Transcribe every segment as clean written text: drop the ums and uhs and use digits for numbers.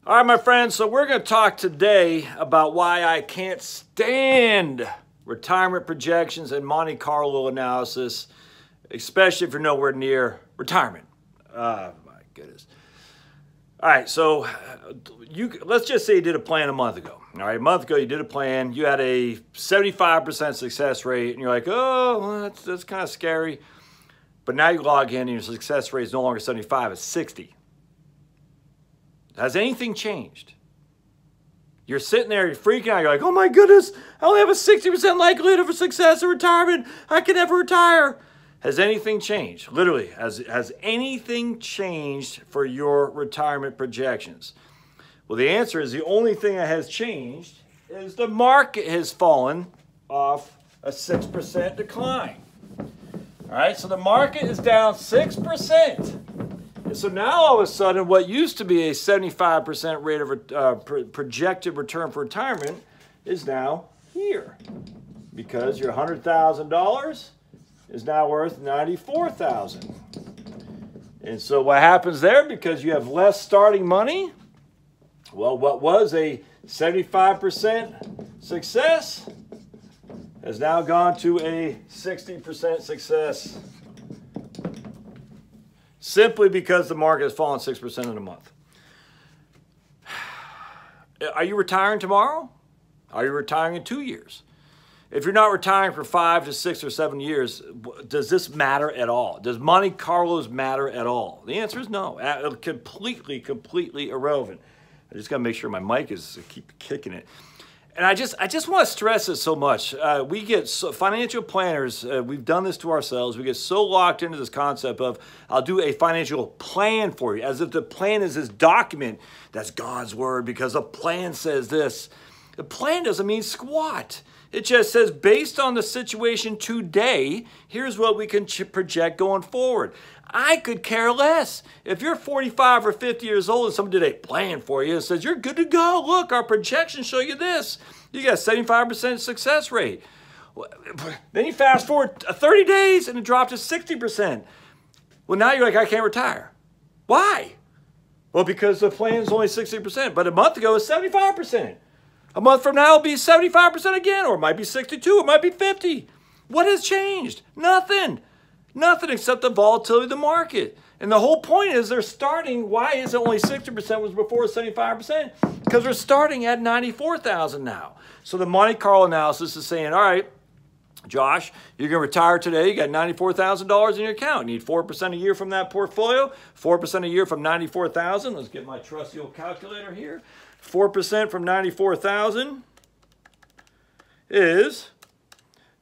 All right, my friends, so we're going to talk today about why I can't stand retirement projections and Monte Carlo analysis, especially if you're nowhere near retirement. Oh, my goodness. All right, so let's just say you did a plan a month ago. All right, a month ago you did a plan. You had a 75% success rate, and you're like, oh, well, that's kind of scary. But now you log in, and your success rate is no longer 75, it's 60. Has anything changed? You're sitting there, you're freaking out. You're like, oh my goodness, I only have a 60% likelihood of a success in retirement. I can never retire. Has anything changed? Literally, has anything changed for your retirement projections? Well, the answer is the only thing that has changed is the market has fallen off a 6% decline. All right, so the market is down 6%. So now all of a sudden, what used to be a 75% rate of projected return for retirement is now here, because your $100,000 is now worth $94,000. And so what happens there, because you have less starting money? Well, what was a 75% success has now gone to a 60% success. Simply because the market has fallen 6% in a month. Are you retiring tomorrow? Are you retiring in 2 years? If you're not retiring for 5 to 6 or 7 years, does this matter at all? Does Monte Carlos matter at all? The answer is no. Completely irrelevant. I just got to make sure my mic is keep kicking it. And I just want to stress this so much. We get financial planners, we've done this to ourselves. We get so locked into this concept of, I'll do a financial plan for you, as if the plan is this document that's God's word because the plan says this. The plan doesn't mean squat. It just says, based on the situation today, here's what we can project going forward. I could care less. If you're 45 or 50 years old and somebody did a plan for you and says, you're good to go. Look, our projections show you this. You got a 75% success rate. Then you fast forward 30 days and it dropped to 60%. Well, now you're like, I can't retire. Why? Well, because the plan is only 60%, but a month ago it was 75%. A month from now it'll be 75% again, or it might be 62, it might be 50. What has changed? Nothing. Nothing except the volatility of the market. And the whole point is they're starting. Why is it only 60% was before 75%? Because we're starting at 94,000 now. So the Monte Carlo analysis is saying, all right, Josh, you're going to retire today. You got $94,000 in your account. You need 4% a year from that portfolio, 4% a year from 94,000. Let's get my trusty old calculator here. 4% from 94,000 is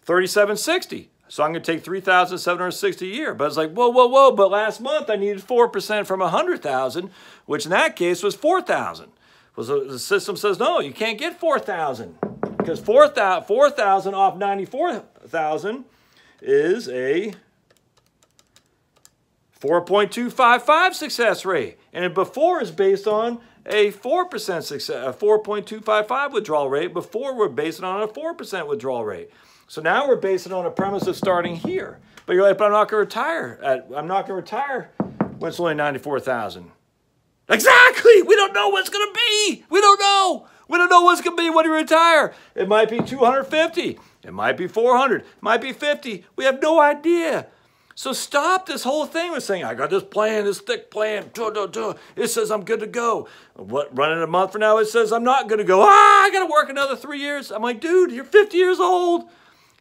3,760. So I'm going to take 3,760 a year. But it's like, whoa. But last month I needed 4% from 100,000, which in that case was 4,000. Well, so the system says, no, you can't get 4,000. Because 4,000 off 94,000 is a 4.255 success rate. And before is based on a 4% success, a 4.255 withdrawal rate. Before we're basing it on a 4% withdrawal rate. So now we're basing it on a premise of starting here. But you're like, but I'm not going to retire. I'm not going to retire when it's only 94,000. Exactly. We don't know what's going to be. We don't know. We don't know what's going to be when you retire. It might be 250. It might be 400. It might be 50. We have no idea. So stop this whole thing with saying, I got this plan, this thick plan. It says I'm good to go. Running a month from now, it says I'm not going to go. I got to work another 3 years. I'm like, dude, you're 50 years old.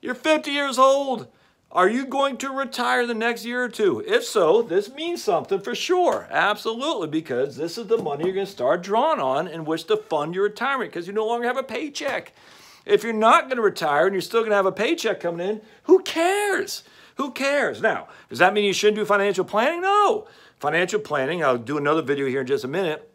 You're 50 years old. Are you going to retire the next year or two? If so, this means something for sure. Absolutely, because this is the money you're going to start drawing on in which to fund your retirement, because you no longer have a paycheck. If you're not going to retire and you're still going to have a paycheck coming in, who cares? Who cares? Now, does that mean you shouldn't do financial planning? No. Financial planning, I'll do another video here in just a minute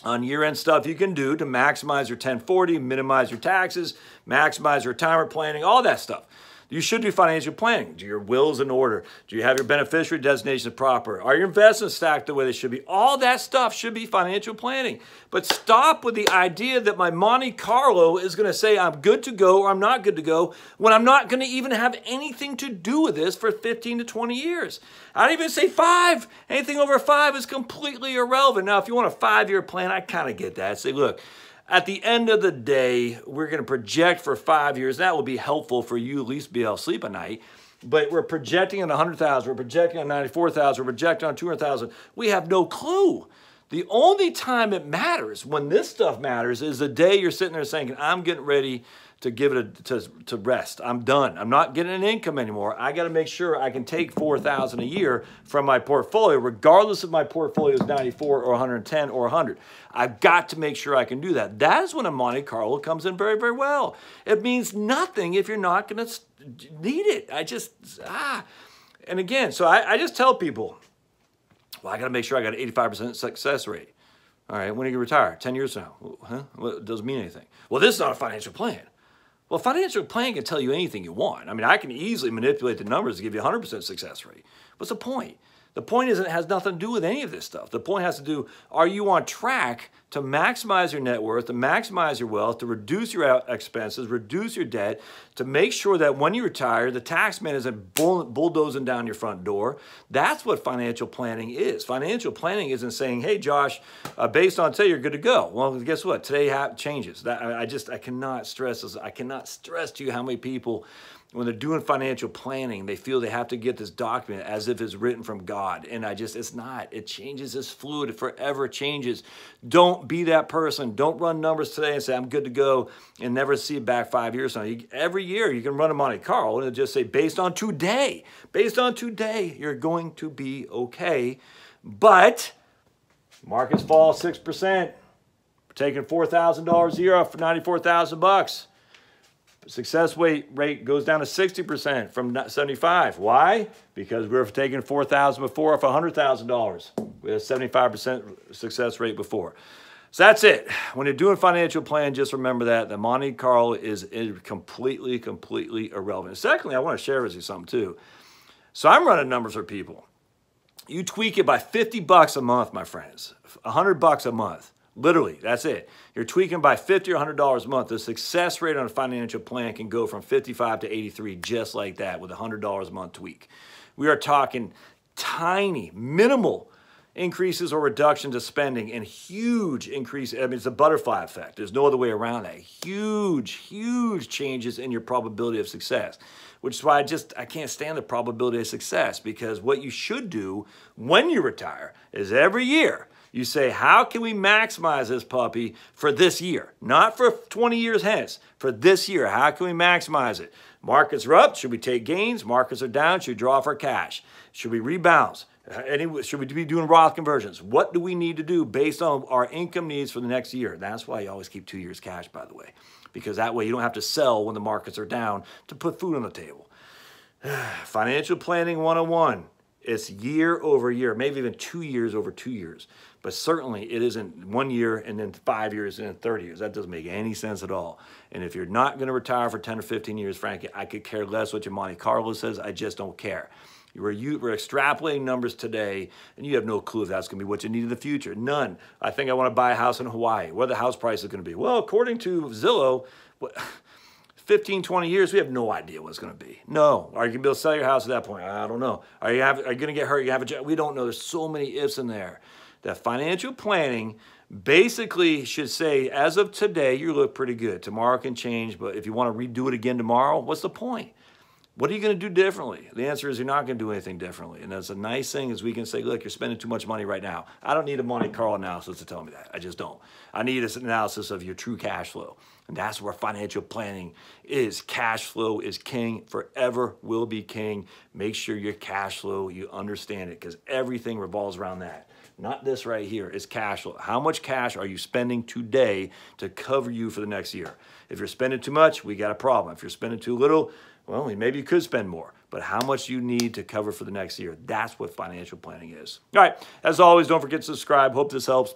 on year-end stuff you can do to maximize your 1040, minimize your taxes, maximize your retirement planning, all that stuff. You should do financial planning. Do your wills in order? Do you have your beneficiary designations proper? Are your investments stacked the way they should be? All that stuff should be financial planning. But stop with the idea that my Monte Carlo is going to say I'm good to go or I'm not good to go when I'm not going to even have anything to do with this for 15 to 20 years. I don't even say 5. Anything over 5 is completely irrelevant. Now, if you want a 5-year plan, I kind of get that. Say, look, at the end of the day, we're going to project for 5 years. That will be helpful for you at least be able to sleep at night. But we're projecting on 100,000. We're projecting on 94,000. We're projecting on 200,000. We have no clue. The only time it matters, when this stuff matters, is the day you're sitting there saying, I'm getting ready to give it to rest. I'm done. I'm not getting an income anymore. I got to make sure I can take $4,000 a year from my portfolio, regardless if my portfolio is 94 or 110 or 100. I've got to make sure I can do that. That is when a Monte Carlo comes in very, very well. It means nothing if you're not going to need it. And again, so I just tell people, well, I got to make sure I got an 85% success rate. All right, when are you going to retire? 10 years from now. Huh? Well, it doesn't mean anything. Well, this is not a financial plan. Well, financial plan can tell you anything you want. I mean, I can easily manipulate the numbers to give you a 100% success rate. What's the point? The point is it has nothing to do with any of this stuff. The point has to do, are you on track to maximize your net worth, to maximize your wealth, to reduce your expenses, reduce your debt, to make sure that when you retire, the tax man isn't bulldozing down your front door. That's what financial planning is. Financial planning isn't saying, hey, Josh, based on today, you're good to go. Well, guess what? Today changes. I cannot stress this. I cannot stress to you how many people, when they're doing financial planning, they feel they have to get this document as if it's written from God. And it's not. It changes. It's fluid. It forever changes. Don't be that person. Don't run numbers today and say, I'm good to go, and never see it back 5 years from now. Every year, you can run a Monte Carlo and it'll just say, based on today, you're going to be okay. But markets fall 6%. We're taking $4,000 a year off for $94,000. Success rate goes down to 60% from 75. Why? Because we were taking $4,000 before off $100,000. We had a 75% success rate before. So that's it. When you're doing financial plan, just remember that the Monte Carlo is completely irrelevant. Secondly, I want to share with you something too. So I'm running numbers for people. You tweak it by $50 a month, my friends. $100 a month. Literally, that's it. You're tweaking by $50 or $100 a month. The success rate on a financial plan can go from 55 to 83 just like that with a $100 a month tweak. We are talking tiny, minimal increases or reductions of spending and huge increase. I mean, it's a butterfly effect. There's no other way around that. Huge changes in your probability of success, which is why I can't stand the probability of success, because what you should do when you retire is every year, you say, how can we maximize this puppy for this year? Not for 20 years hence, for this year. How can we maximize it? Markets are up, should we take gains? Markets are down, should we draw off our cash? Should we rebalance? Should we be doing Roth conversions? What do we need to do based on our income needs for the next year? That's why you always keep 2 years cash, by the way, because that way you don't have to sell when the markets are down to put food on the table. Financial planning 101. It's year over year, maybe even 2 years over 2 years. But certainly it isn't 1 year and then 5 years and then 30 years. That doesn't make any sense at all. And if you're not going to retire for 10 or 15 years, frankly, I could care less what your Monte Carlo says. I just don't care. We're extrapolating numbers today, and you have no clue if that's going to be what you need in the future. None. I think I want to buy a house in Hawaii. What are the house prices going to be? Well, according to Zillow, 15, 20 years, we have no idea what it's going to be. No. Are you going to be able to sell your house at that point? I don't know. Are you going to get hurt? You have a job? We don't know. There's so many ifs in there. That financial planning basically should say, as of today, you look pretty good. Tomorrow can change, but if you want to redo it again tomorrow, what's the point? What are you going to do differently? The answer is you're not going to do anything differently. And that's a nice thing is we can say, look, you're spending too much money right now. I don't need a Monte Carlo analysis to tell me that. I just don't. I need an analysis of your true cash flow. And that's where financial planning is. Cash flow is king, forever will be king. Make sure your cash flow, you understand it, because everything revolves around that. Not this right here, it's cash flow. How much cash are you spending today to cover you for the next year? If you're spending too much, we got a problem. If you're spending too little, well, maybe you could spend more. But how much you need to cover for the next year, that's what financial planning is. All right, as always, don't forget to subscribe. Hope this helps.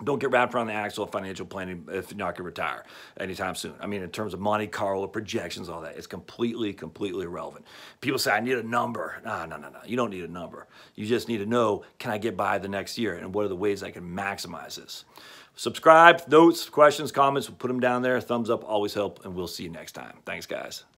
Don't get wrapped around the axle of financial planning if you're not going to retire anytime soon. I mean, in terms of Monte Carlo projections, all that, it's completely irrelevant. People say, I need a number. No. You don't need a number. You just need to know, can I get by the next year? And what are the ways I can maximize this? Subscribe, notes, questions, comments, we'll put them down there. Thumbs up always help, and we'll see you next time. Thanks, guys.